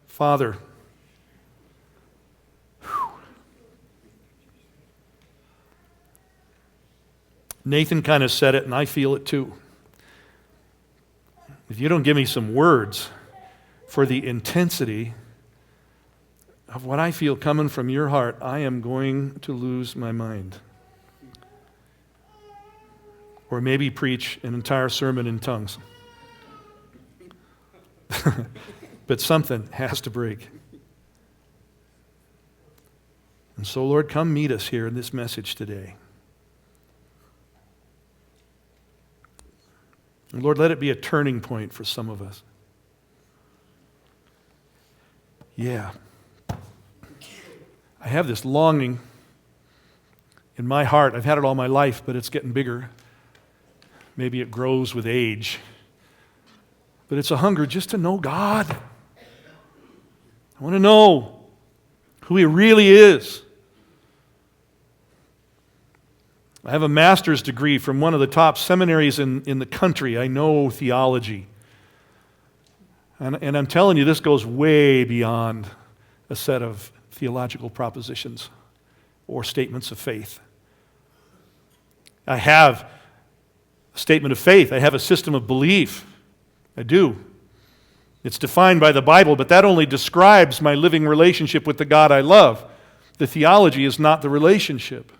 Father, Nathan kind of said it, and I feel it too. If you don't give me some words for the intensity of what I feel coming from your heart, I am going to lose my mind. Or maybe preach an entire sermon in tongues. But something has to break. And so, Lord, come meet us here in this message today. And Lord, let it be a turning point for some of us. Yeah. I have this longing in my heart. I've had it all my life, but it's getting bigger. Maybe it grows with age. But it's a hunger just to know God. I want to know who He really is. I have a master's degree from one of the top seminaries in the country. I know theology. And I'm telling you, this goes way beyond a set of theological propositions or statements of faith. I have a statement of faith. I have a system of belief. I do. It's defined by the Bible, but that only describes my living relationship with the God I love. The theology is not the relationship.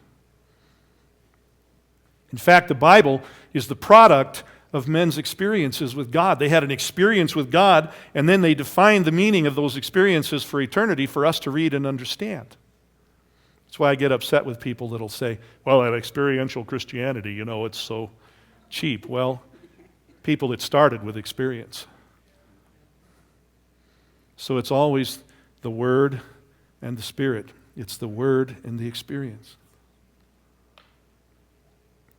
In fact, the Bible is the product of men's experiences with God. They had an experience with God, and then they defined the meaning of those experiences for eternity for us to read and understand. That's why I get upset with people that'll say, well, that experiential Christianity, it's so cheap. Well, people that started with experience. So it's always the Word and the Spirit. It's the Word and the experience.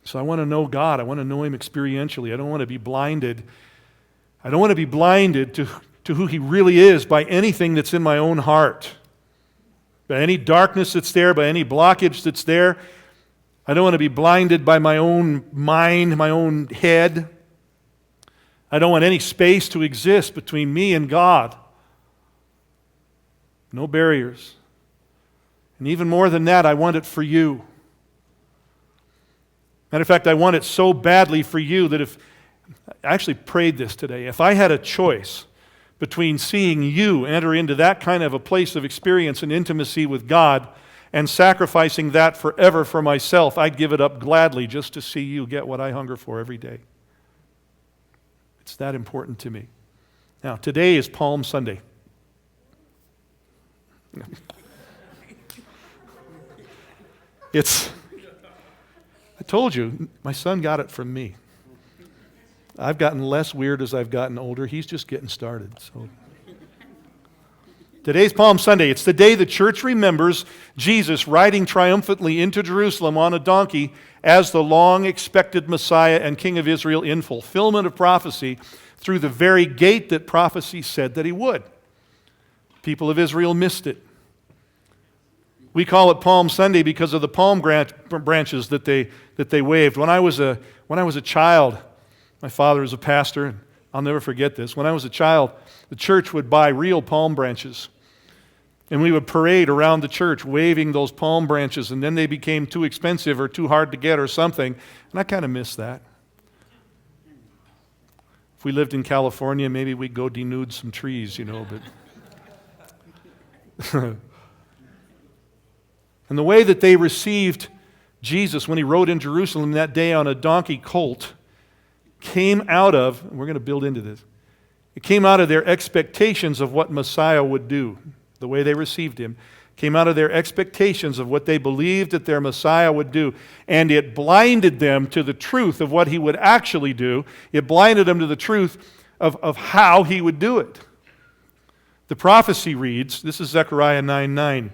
So I want to know God. I want to know Him experientially. I don't want to be blinded. I don't want to be blinded to who He really is by anything that's in my own heart, by any darkness that's there, by any blockage that's there. I don't want to be blinded by my own mind, my own head. I don't want any space to exist between me and God. No barriers. And even more than that, I want it for you. Matter of fact, I want it so badly for you that I actually prayed this today. If I had a choice between seeing you enter into that kind of a place of experience and intimacy with God and sacrificing that forever for myself, I'd give it up gladly just to see you get what I hunger for every day. It's that important to me. Now, today is Palm Sunday. I told you, my son got it from me. I've gotten less weird as I've gotten older. He's just getting started. So today's Palm Sunday. It's the day the church remembers Jesus riding triumphantly into Jerusalem on a donkey as the long-expected Messiah and King of Israel in fulfillment of prophecy through the very gate that prophecy said that He would. People of Israel missed it. We call it Palm Sunday because of the palm branches that they waved. When I was a child, my father was a pastor, and I'll never forget this. When I was a child, the church would buy real palm branches, and we would parade around the church waving those palm branches, and then they became too expensive or too hard to get or something, and I kind of miss that. If we lived in California, maybe we'd go denude some trees, but... And the way that they received Jesus when He rode in Jerusalem that day on a donkey colt came out of, and we're going to build into this, it came out of their expectations of what Messiah would do. The way they received Him came out of their expectations of what they believed that their Messiah would do. And it blinded them to the truth of what He would actually do. It blinded them to the truth of how He would do it. The prophecy reads, this is Zechariah 9:9.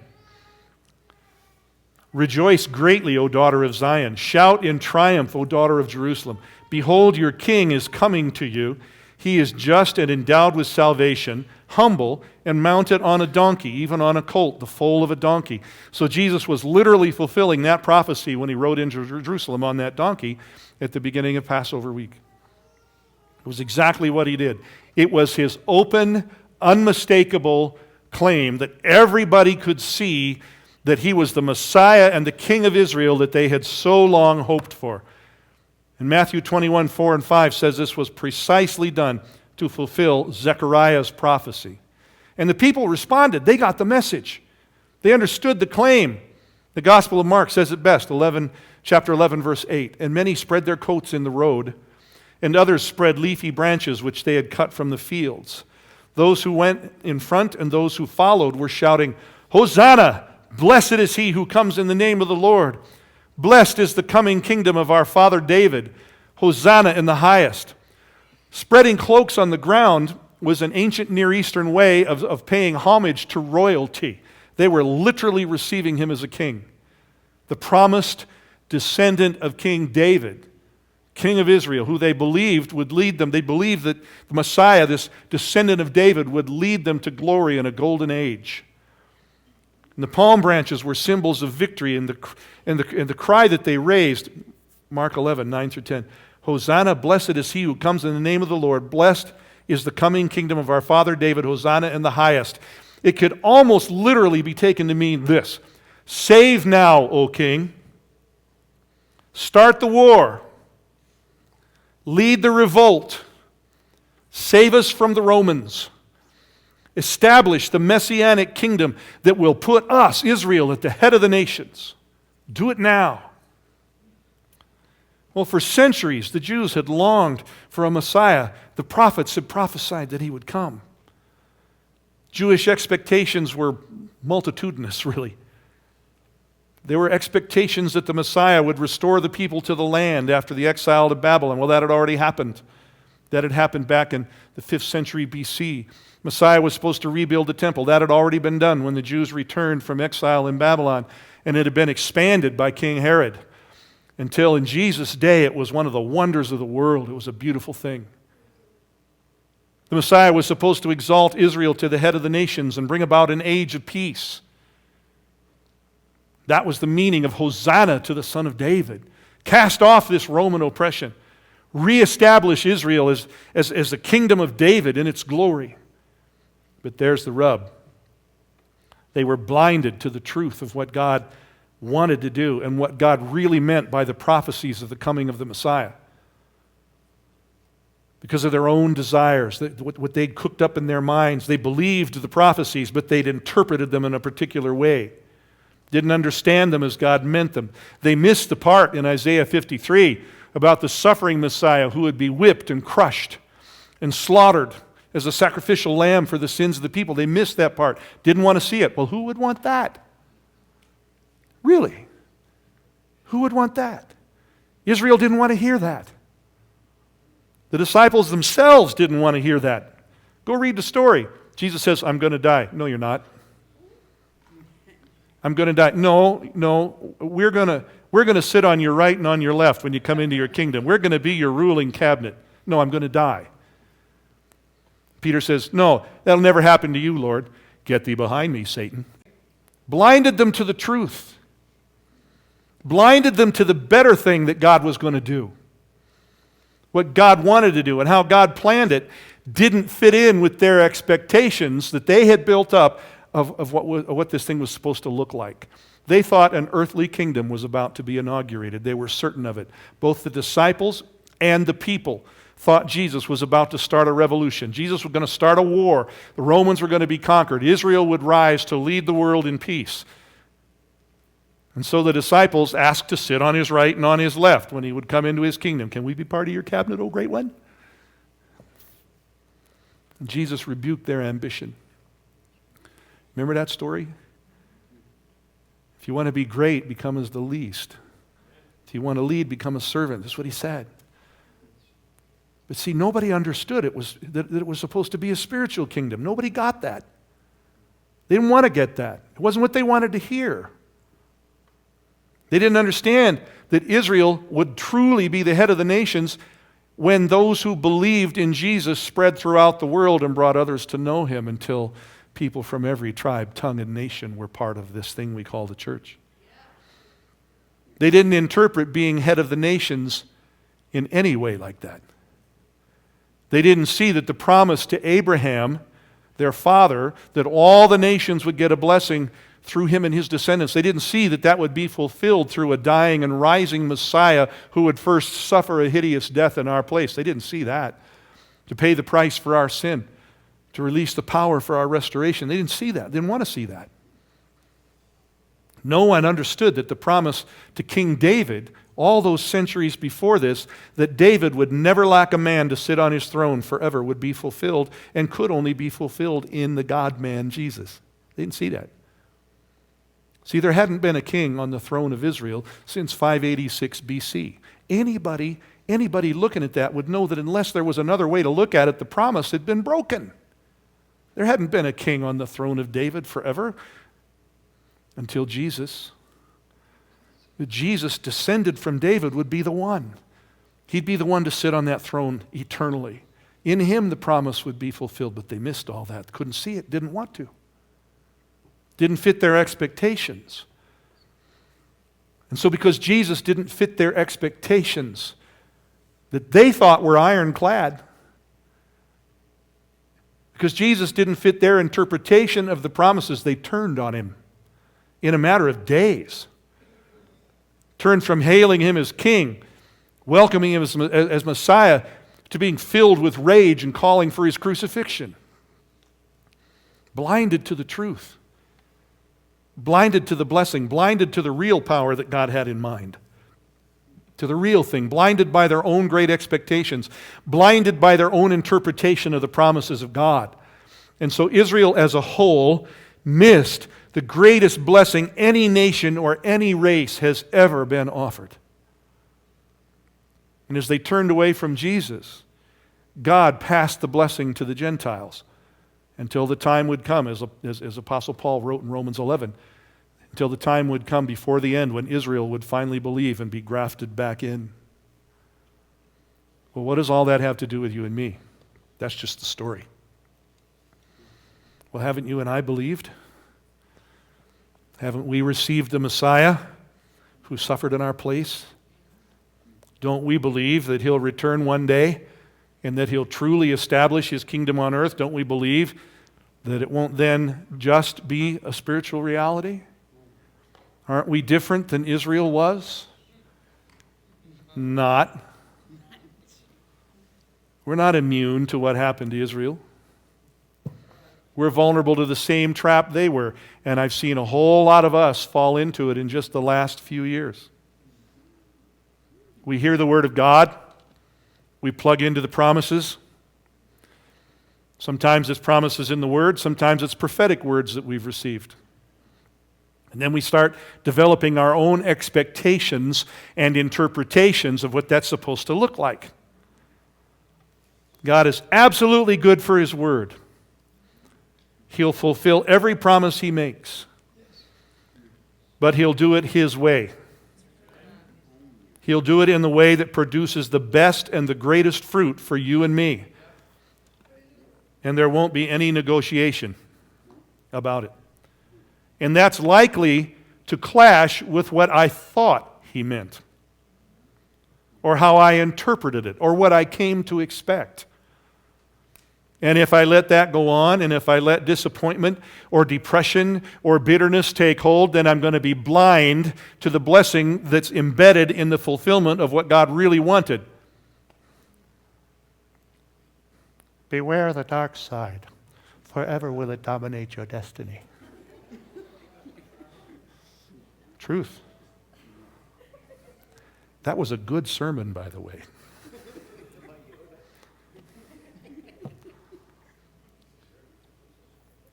Rejoice greatly, O daughter of Zion. Shout in triumph, O daughter of Jerusalem. Behold, your king is coming to you. He is just and endowed with salvation, humble, and mounted on a donkey, even on a colt, the foal of a donkey. So Jesus was literally fulfilling that prophecy when he rode into Jerusalem on that donkey at the beginning of Passover week. It was exactly what he did. It was his open, unmistakable claim that everybody could see that he was the Messiah and the King of Israel that they had so long hoped for. And Matthew 21, 4 and 5 says this was precisely done to fulfill Zechariah's prophecy. And the people responded. They got the message. They understood the claim. The Gospel of Mark says it best, chapter 11, verse 8. And many spread their coats in the road, and others spread leafy branches which they had cut from the fields. Those who went in front and those who followed were shouting, Hosanna! Blessed is he who comes in the name of the Lord. Blessed is the coming kingdom of our father David. Hosanna in the highest. Spreading cloaks on the ground was an ancient Near Eastern way of paying homage to royalty. They were literally receiving him as a king. The promised descendant of King David, king of Israel, who they believed would lead them. They believed that the Messiah, this descendant of David, would lead them to glory in a golden age. And the palm branches were symbols of victory, and the cry that they raised, Mark 11, 9 through 10, Hosanna, blessed is he who comes in the name of the Lord. Blessed is the coming kingdom of our father David. Hosanna in the highest. It could almost literally be taken to mean this. Save now, O king. Start the war. Lead the revolt. Save us from the Romans. Establish the messianic kingdom that will put us, Israel, at the head of the nations. Do it now. Well, for centuries, the Jews had longed for a Messiah. The prophets had prophesied that he would come. Jewish expectations were multitudinous, really. There were expectations that the Messiah would restore the people to the land after the exile to Babylon. Well, that had already happened. That had happened back in the 5th century BC. Messiah was supposed to rebuild the temple. That had already been done when the Jews returned from exile in Babylon, and it had been expanded by King Herod. Until in Jesus' day, it was one of the wonders of the world. It was a beautiful thing. The Messiah was supposed to exalt Israel to the head of the nations and bring about an age of peace. That was the meaning of Hosanna to the Son of David. Cast off this Roman oppression. Reestablish Israel as the kingdom of David in its glory. But there's the rub. They were blinded to the truth of what God wanted to do and what God really meant by the prophecies of the coming of the Messiah. Because of their own desires, what they'd cooked up in their minds, they believed the prophecies, but they'd interpreted them in a particular way. Didn't understand them as God meant them. They missed the part in Isaiah 53 about the suffering Messiah who would be whipped and crushed and slaughtered as a sacrificial lamb for the sins of the people. They missed that part. Didn't want to see it. Well, who would want that? Really? Who would want that? Israel didn't want to hear that. The disciples themselves didn't want to hear that. Go read the story. Jesus says, I'm going to die. No, you're not. I'm going to die. No, we're going to sit on your right and on your left when you come into your kingdom. We're going to be your ruling cabinet. No, I'm going to die. Peter says, no, that'll never happen to you, Lord. Get thee behind me, Satan. Blinded them to the truth. Blinded them to the better thing that God was going to do. What God wanted to do and how God planned it didn't fit in with their expectations that they had built up of what this thing was supposed to look like. They thought an earthly kingdom was about to be inaugurated. They were certain of it. Both the disciples and the people thought Jesus was about to start a revolution. Jesus was going to start a war. The Romans were going to be conquered. Israel would rise to lead the world in peace. And so the disciples asked to sit on his right and on his left when he would come into his kingdom. Can we be part of your cabinet, O great one? And Jesus rebuked their ambition. Remember that story? If you want to be great, become as the least. If you want to lead, become a servant. That's what he said. But see, nobody understood that it was supposed to be a spiritual kingdom. Nobody got that. They didn't want to get that. It wasn't what they wanted to hear. They didn't understand that Israel would truly be the head of the nations when those who believed in Jesus spread throughout the world and brought others to know him until people from every tribe, tongue, and nation were part of this thing we call the church. They didn't interpret being head of the nations in any way like that. They didn't see that the promise to Abraham, their father, that all the nations would get a blessing through him and his descendants. They didn't see that that would be fulfilled through a dying and rising Messiah who would first suffer a hideous death in our place. They didn't see that. To pay the price for our sin, to release the power for our restoration. They didn't see that. They didn't want to see that. No one understood that the promise to King David, all those centuries before this, that David would never lack a man to sit on his throne forever, would be fulfilled and could only be fulfilled in the God-man Jesus. They didn't see that. See, there hadn't been a king on the throne of Israel since 586 BC. Anybody looking at that would know that unless there was another way to look at it, the promise had been broken. There hadn't been a king on the throne of David forever until Jesus. That Jesus descended from David would be the one. He'd be the one to sit on that throne eternally. In him the promise would be fulfilled, but they missed all that. Couldn't see it, didn't want to. Didn't fit their expectations. And so because Jesus didn't fit their expectations that they thought were ironclad, because Jesus didn't fit their interpretation of the promises, they turned on him in a matter of days. Turned from hailing him as king, welcoming him as Messiah, to being filled with rage and calling for his crucifixion. Blinded to the truth. Blinded to the blessing. Blinded to the real power that God had in mind. To the real thing. Blinded by their own great expectations. Blinded by their own interpretation of the promises of God. And so Israel as a whole missed the greatest blessing any nation or any race has ever been offered. And as they turned away from Jesus, God passed the blessing to the Gentiles until the time would come, as Apostle Paul wrote in Romans 11, until the time would come before the end when Israel would finally believe and be grafted back in. Well, what does all that have to do with you and me? That's just the story. Well, haven't you and I believed? Haven't we received the Messiah who suffered in our place? Don't we believe that he'll return one day and that he'll truly establish his kingdom on earth? Don't we believe that it won't then just be a spiritual reality? Aren't we different than Israel was? Not. We're not immune to what happened to Israel. We're vulnerable to the same trap they were, and I've seen a whole lot of us fall into it in just the last few years. We hear the Word of God. We plug into the promises. Sometimes it's promises in the Word. Sometimes it's prophetic words that we've received. And then we start developing our own expectations and interpretations of what that's supposed to look like. God is absolutely good for His Word. He'll fulfill every promise He makes. But He'll do it His way. He'll do it in the way that produces the best and the greatest fruit for you and me. And there won't be any negotiation about it. And that's likely to clash with what I thought He meant, or how I interpreted it, or what I came to expect. And if I let that go on, and if I let disappointment or depression or bitterness take hold, then I'm going to be blind to the blessing that's embedded in the fulfillment of what God really wanted. Beware the dark side. Forever will it dominate your destiny. Truth. That was a good sermon, by the way.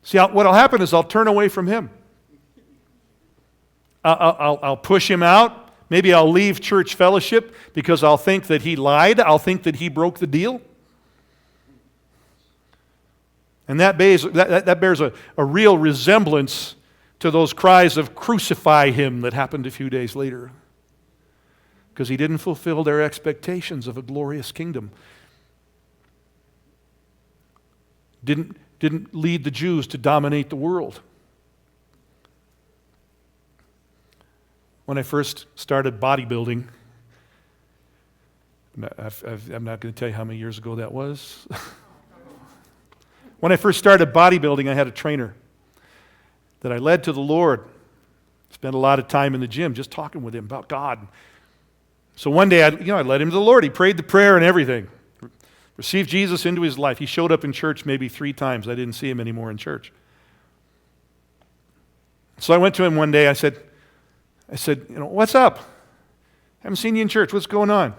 See, what will happen is I'll turn away from Him. I'll push Him out. Maybe I'll leave church fellowship because I'll think that He lied. I'll think that He broke the deal. And that bears a real resemblance to those cries of crucify Him that happened a few days later. because he didn't fulfill their expectations of a glorious kingdom. Didn't lead the Jews to dominate the world. When I first started bodybuilding, I'm not going to tell you how many years ago that was. When I first started bodybuilding, I had a trainer that I led to the Lord. Spent a lot of time in the gym just talking with him about God. So one day, I led him to the Lord. He prayed the prayer and everything. Received Jesus into his life. He showed up in church maybe 3 times. I didn't see him anymore in church. So I went to him one day. I said, what's up? Haven't seen you in church. What's going on?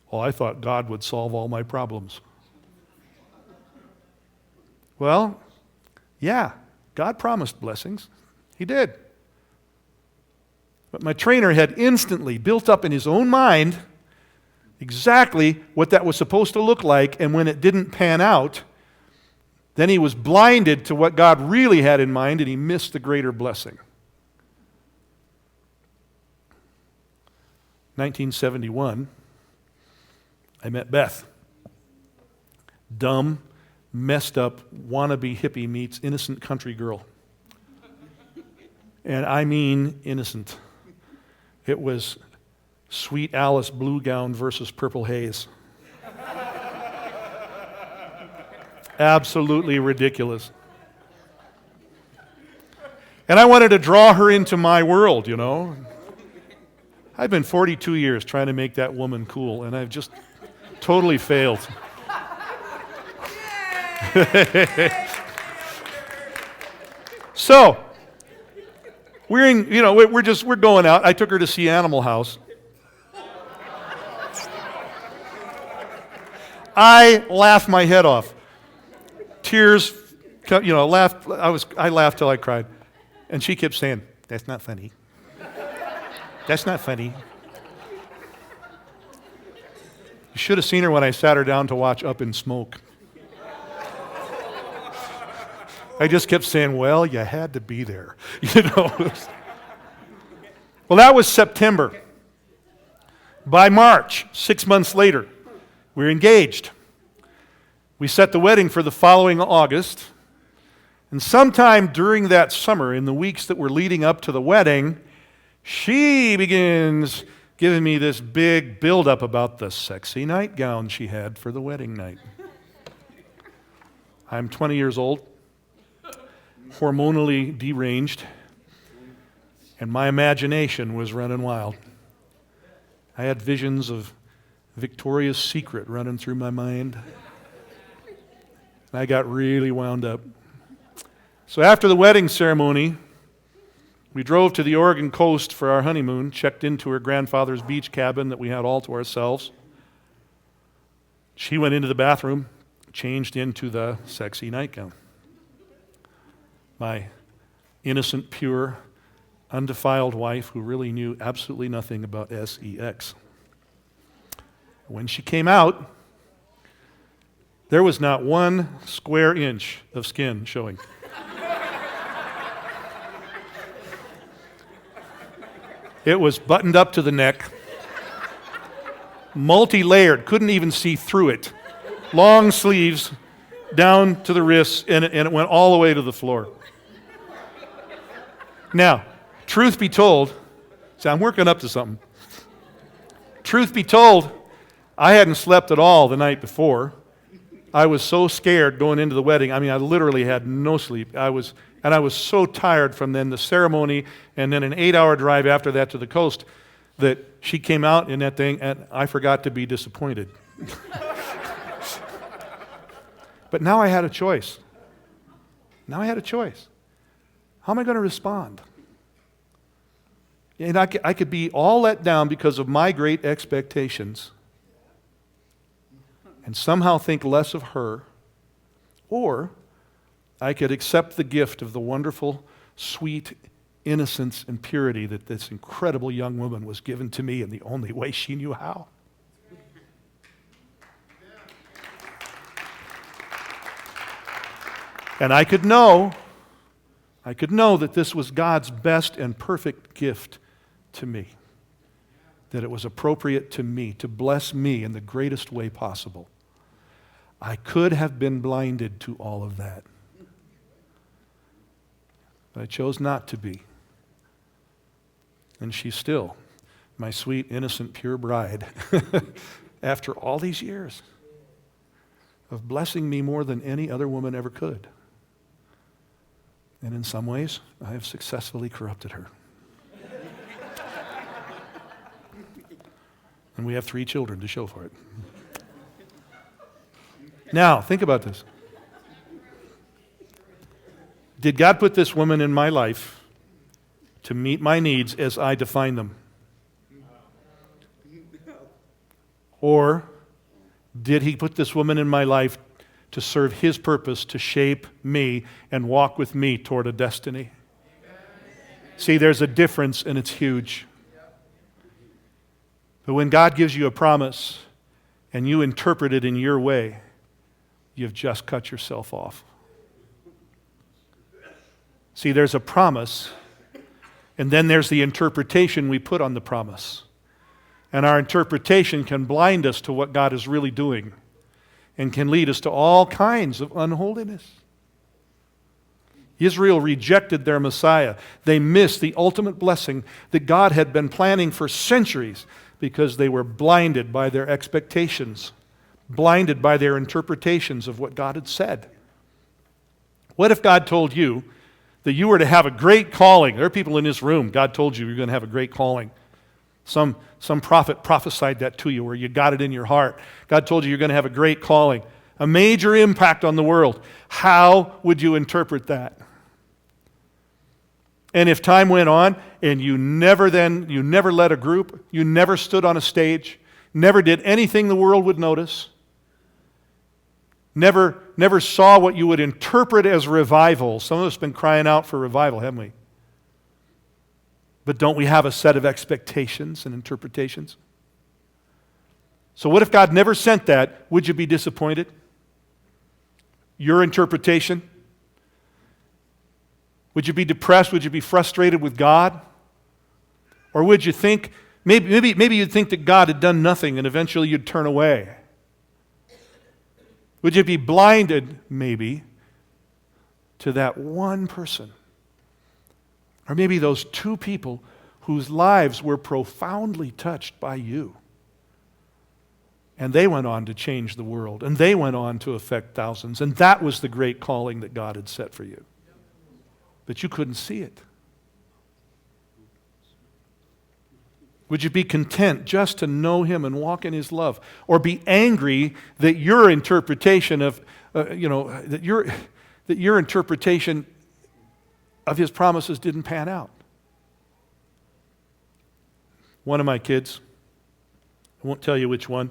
Well, I thought God would solve all my problems. Well, yeah, God promised blessings. He did. But my trainer had instantly built up in his own mind exactly what that was supposed to look like, and when it didn't pan out, then he was blinded to what God really had in mind, and he missed the greater blessing. 1971, I met Beth. Dumb, messed up, wannabe hippie meets innocent country girl. And I mean innocent. It was Sweet Alice Blue Gown versus Purple Haze. Absolutely ridiculous. And I wanted to draw her into my world, I've been 42 years trying to make that woman cool, and I've just totally failed. So, we're going out. I took her to see Animal House. I laughed my head off. Tears, laughed. I laughed till I cried. And she kept saying, "That's not funny. That's not funny." You should have seen her when I sat her down to watch Up in Smoke. I just kept saying, "Well, you had to be there." Well, that was September. By March, 6 months later, we were engaged. We set the wedding for the following August. And sometime during that summer, in the weeks that were leading up to the wedding, she begins giving me this big build-up about the sexy nightgown she had for the wedding night. I'm 20 years old, hormonally deranged, and my imagination was running wild. I had visions of Victoria's Secret running through my mind. And I got really wound up. So after the wedding ceremony, we drove to the Oregon coast for our honeymoon, checked into her grandfather's beach cabin that we had all to ourselves. She went into the bathroom, changed into the sexy nightgown. My innocent, pure, undefiled wife who really knew absolutely nothing about sex. When she came out, there was not 1 square inch of skin showing. It was buttoned up to the neck, multi-layered, couldn't even see through it. Long sleeves down to the wrists, and it went all the way to the floor. Now, truth be told, see, I'm working up to something. Truth be told, I hadn't slept at all the night before. I was so scared going into the wedding. I mean, I literally had no sleep. I was so tired from then the ceremony and then an 8-hour drive after that to the coast that she came out in that thing and I forgot to be disappointed. But now I had a choice. How am I going to respond? And I could be all let down because of my great expectations and somehow think less of her, or I could accept the gift of the wonderful, sweet innocence and purity that this incredible young woman was given to me in the only way she knew how. And I could know that this was God's best and perfect gift to me. that it was appropriate to me to bless me in the greatest way possible. I could have been blinded to all of that. But I chose not to be. And she's still my sweet, innocent, pure bride after all these years of blessing me more than any other woman ever could. And in some ways, I have successfully corrupted her. And we have 3 children to show for it. Now, think about this. Did God put this woman in my life to meet my needs as I define them? Or did He put this woman in my life to serve His purpose, to shape me and walk with me toward a destiny? See, there's a difference, and it's huge. But when God gives you a promise and you interpret it in your way, you've just cut yourself off. See, there's a promise, and then there's the interpretation we put on the promise. And our interpretation can blind us to what God is really doing and can lead us to all kinds of unholiness. Israel rejected their Messiah. They missed the ultimate blessing that God had been planning for centuries because they were blinded by their expectations, blinded by their interpretations of what God had said. What if God told you that you were to have a great calling? There are people in this room, God told you you're going to have a great calling. Some prophet prophesied that to you, or you got it in your heart. God told you you're going to have a great calling, a major impact on the world. How would you interpret that? And if time went on and you never led a group, you never stood on a stage, never did anything the world would notice, never saw what you would interpret as revival. Some of us have been crying out for revival, haven't we? But don't we have a set of expectations and interpretations? So what if God never sent that? Would you be disappointed? Your interpretation? Would you be depressed? Would you be frustrated with God? Or would you think, maybe you'd think that God had done nothing and eventually you'd turn away? Would you be blinded, maybe, to that one person? Or maybe those 2 people whose lives were profoundly touched by you. And they went on to change the world. And they went on to affect thousands. And that was the great calling that God had set for you. But you couldn't see it. Would you be content just to know Him and walk in His love? Or be angry that your interpretation of, that your interpretation of His promises didn't pan out? One of my kids, I won't tell you which one,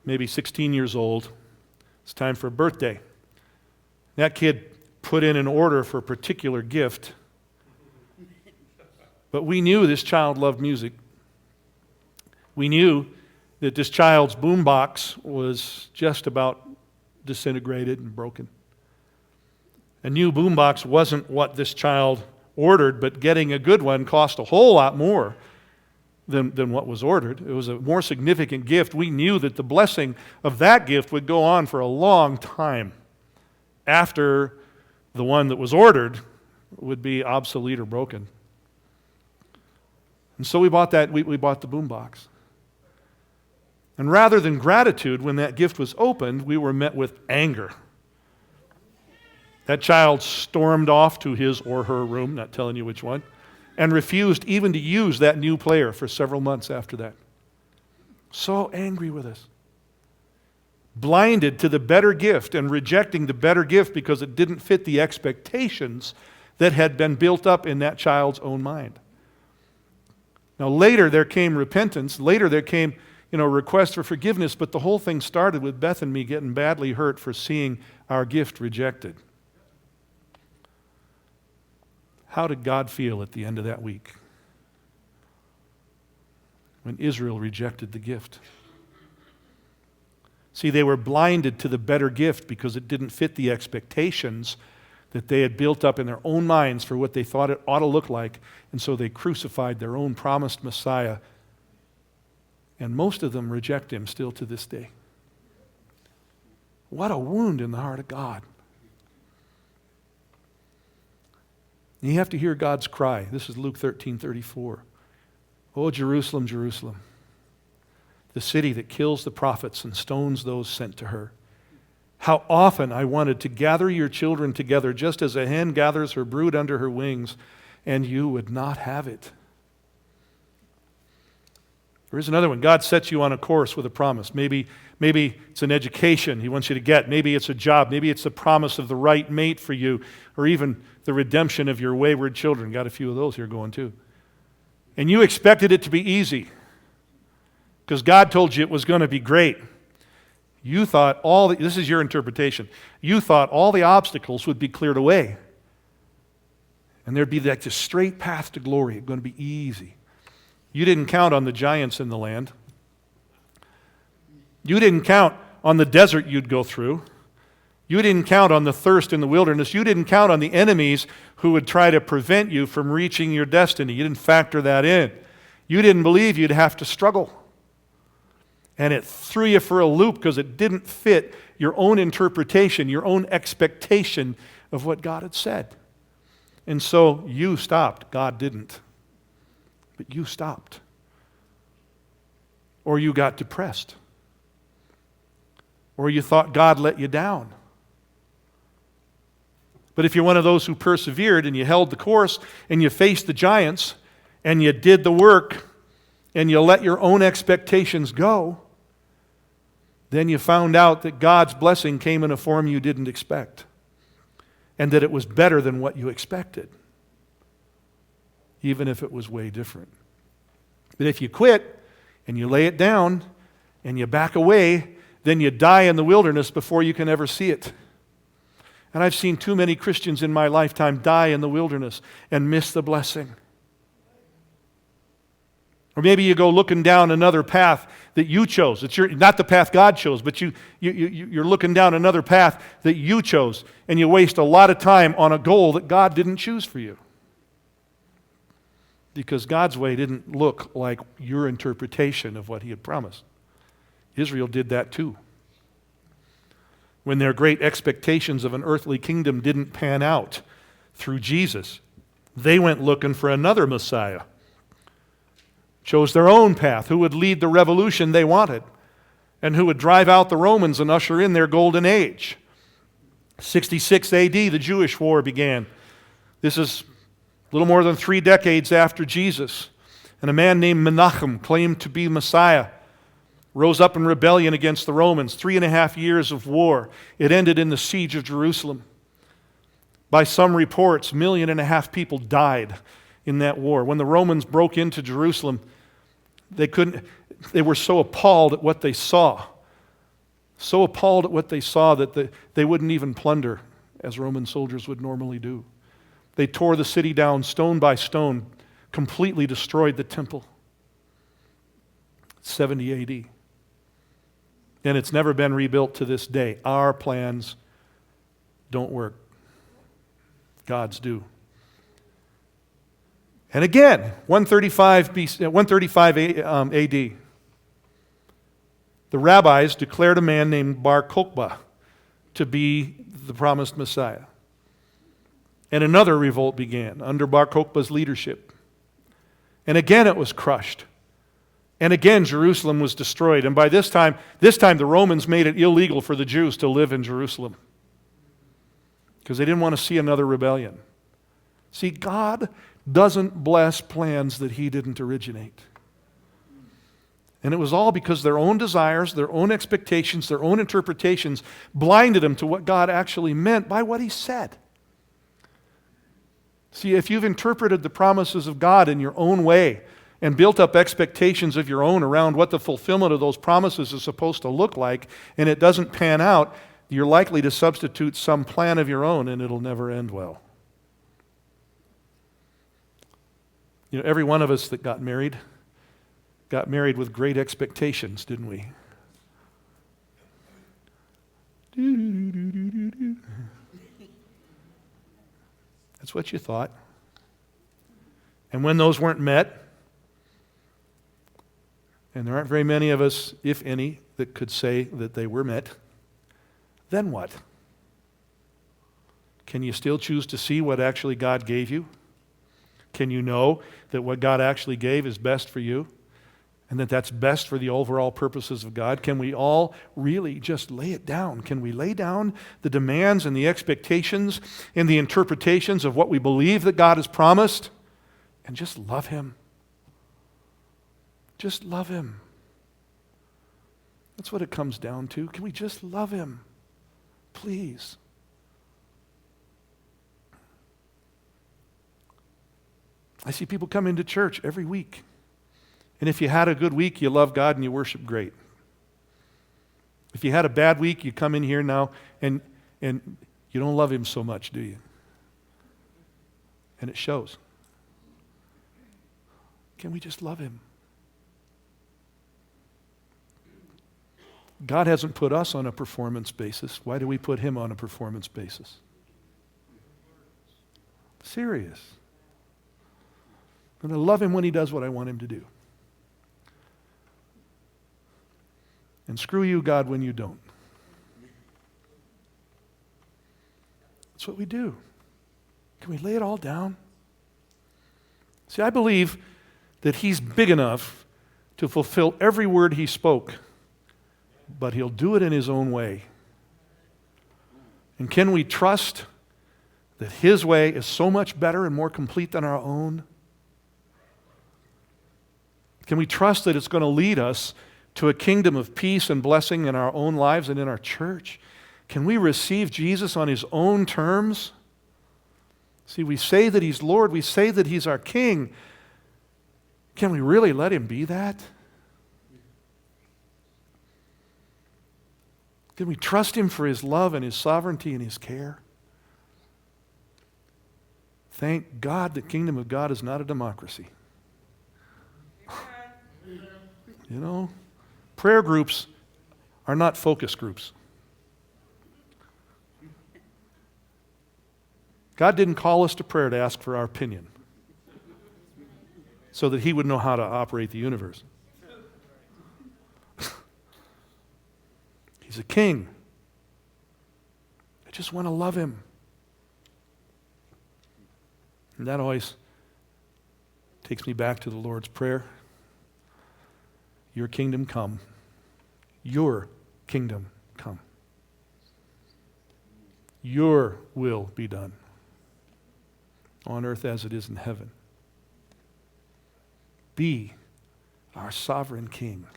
maybe 16 years old, it's time for a birthday. That kid put in an order for a particular gift, but we knew this child loved music. We knew that this child's boombox was just about disintegrated and broken. A new boombox wasn't what this child ordered, but getting a good one cost a whole lot more than what was ordered. It was a more significant gift. We knew that the blessing of that gift would go on for a long time after the one that was ordered would be obsolete or broken. And so we bought the boombox. And rather than gratitude, when that gift was opened, we were met with anger. That child stormed off to his or her room, not telling you which one, and refused even to use that new player for several months after that. So angry with us. Blinded to the better gift and rejecting the better gift because it didn't fit the expectations that had been built up in that child's own mind. Now later there came repentance, later there came request for forgiveness, but the whole thing started with Beth and me getting badly hurt for seeing our gift rejected. How did God feel at the end of that week when Israel rejected the gift? See, they were blinded to the better gift because it didn't fit the expectations that they had built up in their own minds for what they thought it ought to look like, and so they crucified their own promised Messiah. And most of them reject him still to this day. What a wound in the heart of God. And you have to hear God's cry. This is Luke 13:34. "Oh, Jerusalem, Jerusalem, the city that kills the prophets and stones those sent to her. How often I wanted to gather your children together just as a hen gathers her brood under her wings, and you would not have it." Here's another one. God sets you on a course with a promise. Maybe it's an education he wants you to get. Maybe it's a job. Maybe it's the promise of the right mate for you, or even the redemption of your wayward children. Got a few of those here going too. And you expected it to be easy because God told you it was going to be great. You thought this is your interpretation, you thought all the obstacles would be cleared away. And there'd be like this straight path to glory. It's going to be easy. You didn't count on the giants in the land. You didn't count on the desert you'd go through. You didn't count on the thirst in the wilderness. You didn't count on the enemies who would try to prevent you from reaching your destiny. You didn't factor that in. You didn't believe you'd have to struggle. And it threw you for a loop because it didn't fit your own interpretation, your own expectation of what God had said. And so you stopped. God didn't. But you stopped. Or you got depressed. Or you thought God let you down. But if you're one of those who persevered and you held the course and you faced the giants and you did the work and you let your own expectations go, then you found out that God's blessing came in a form you didn't expect and that it was better than what you expected, even if it was way different. But if you quit and you lay it down and you back away, then you die in the wilderness before you can ever see it. And I've seen too many Christians in my lifetime die in the wilderness and miss the blessing. Or maybe you go looking down another path that you chose. It's not the path God chose, but you're looking down another path that you chose, and you waste a lot of time on a goal that God didn't choose for you. Because God's way didn't look like your interpretation of what he had promised. Israel did that too. When their great expectations of an earthly kingdom didn't pan out through Jesus, they went looking for another Messiah. Chose their own path, who would lead the revolution they wanted, and who would drive out the Romans and usher in their golden age. 66 AD, the Jewish war began. This is a little more than 3 decades after Jesus. And a man named Menachem, claimed to be Messiah, rose up in rebellion against the Romans. 3.5 years of war. It ended in the siege of Jerusalem. By some reports, 1.5 million people died in that war. When the Romans broke into Jerusalem, they were so appalled at what they saw. So appalled at what they saw that they wouldn't even plunder as Roman soldiers would normally do. They tore the city down stone by stone, completely destroyed the temple. 70 AD. And it's never been rebuilt to this day. Our plans don't work. God's do. And again, 135 AD, the rabbis declared a man named Bar Kokhba to be the promised Messiah. And another revolt began under Bar Kokhba's leadership. And again it was crushed. And again Jerusalem was destroyed. And by this time the Romans made it illegal for the Jews to live in Jerusalem because they didn't want to see another rebellion. See, God doesn't bless plans that he didn't originate. And it was all because their own desires, their own expectations, their own interpretations blinded them to what God actually meant by what he said. See, if you've interpreted the promises of God in your own way and built up expectations of your own around what the fulfillment of those promises is supposed to look like, and it doesn't pan out, you're likely to substitute some plan of your own, and it'll never end well. You know, every one of us that got married with great expectations, didn't we? That's what you thought. And when those weren't met, and there aren't very many of us, if any, that could say that they were met, then what? Can you still choose to see what actually God gave you? Can you know that what God actually gave is best for you? And that that's best for the overall purposes of God? Can we all really just lay it down? Can we lay down the demands and the expectations and the interpretations of what we believe that God has promised and just love Him? Just love Him. That's what it comes down to. Can we just love Him? Please. I see people come into church every week. And if you had a good week, you love God and you worship great. If you had a bad week, you come in here now and you don't love Him so much, do you? And it shows. Can we just love Him? God hasn't put us on a performance basis. Why do we put Him on a performance basis? Serious. I'm going to love Him when He does what I want Him to do. And screw you, God, when you don't. That's what we do. Can we lay it all down? See, I believe that He's big enough to fulfill every word He spoke, but He'll do it in His own way. And can we trust that His way is so much better and more complete than our own? Can we trust that it's going to lead us to a kingdom of peace and blessing in our own lives and in our church? Can we receive Jesus on His own terms? See, we say that He's Lord, we say that He's our King. Can we really let Him be that? Can we trust Him for His love and His sovereignty and His care? Thank God the kingdom of God is not a democracy. You know, prayer groups are not focus groups. God didn't call us to prayer to ask for our opinion so that He would know how to operate the universe. He's a king. I just want to love Him. And that always takes me back to the Lord's Prayer. Your kingdom come. Your kingdom come. Your will be done on earth as it is in heaven. Be our sovereign King.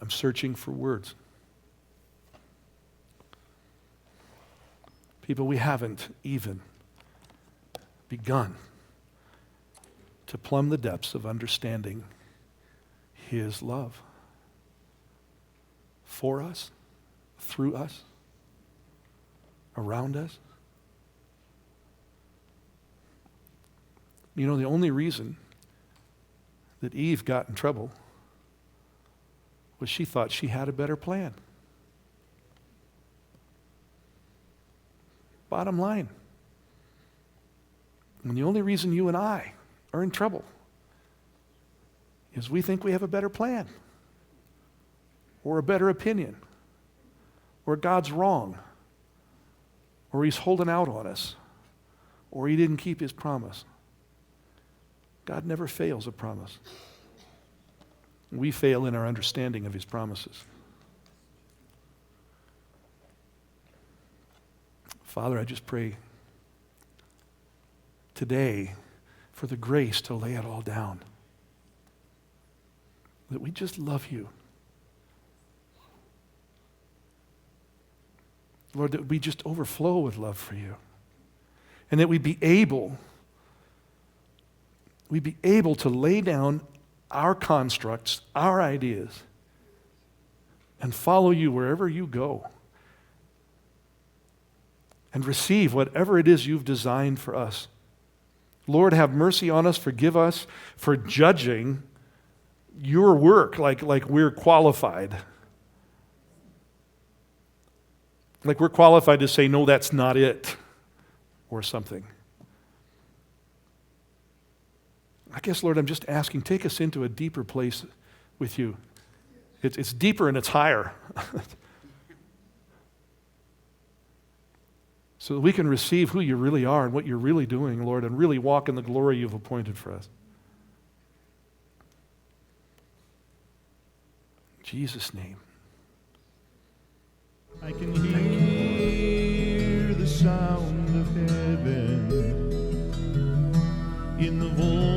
I'm searching for words. People, we haven't even begun to plumb the depths of understanding His love for us, through us, around us. You know, the only reason that Eve got in trouble was she thought she had a better plan. Bottom line. And the only reason you and I are in trouble is we think we have a better plan or a better opinion or God's wrong or He's holding out on us or He didn't keep His promise. God never fails a promise. We fail in our understanding of His promises. Father, I just pray today for the grace to lay it all down. That we just love You. Lord, that we just overflow with love for You. And that we'd be able to lay down our constructs, our ideas, and follow You wherever You go. And receive whatever it is You've designed for us. Lord, have mercy on us, forgive us for judging your work like we're qualified. Like we're qualified to say, no, that's not it, or something. I guess, Lord, I'm just asking, take us into a deeper place with you. It's deeper and it's higher. So that we can receive who you really are and what you're really doing, Lord, and really walk in the glory you've appointed for us. In Jesus' name. I can hear the sound of heaven in the voice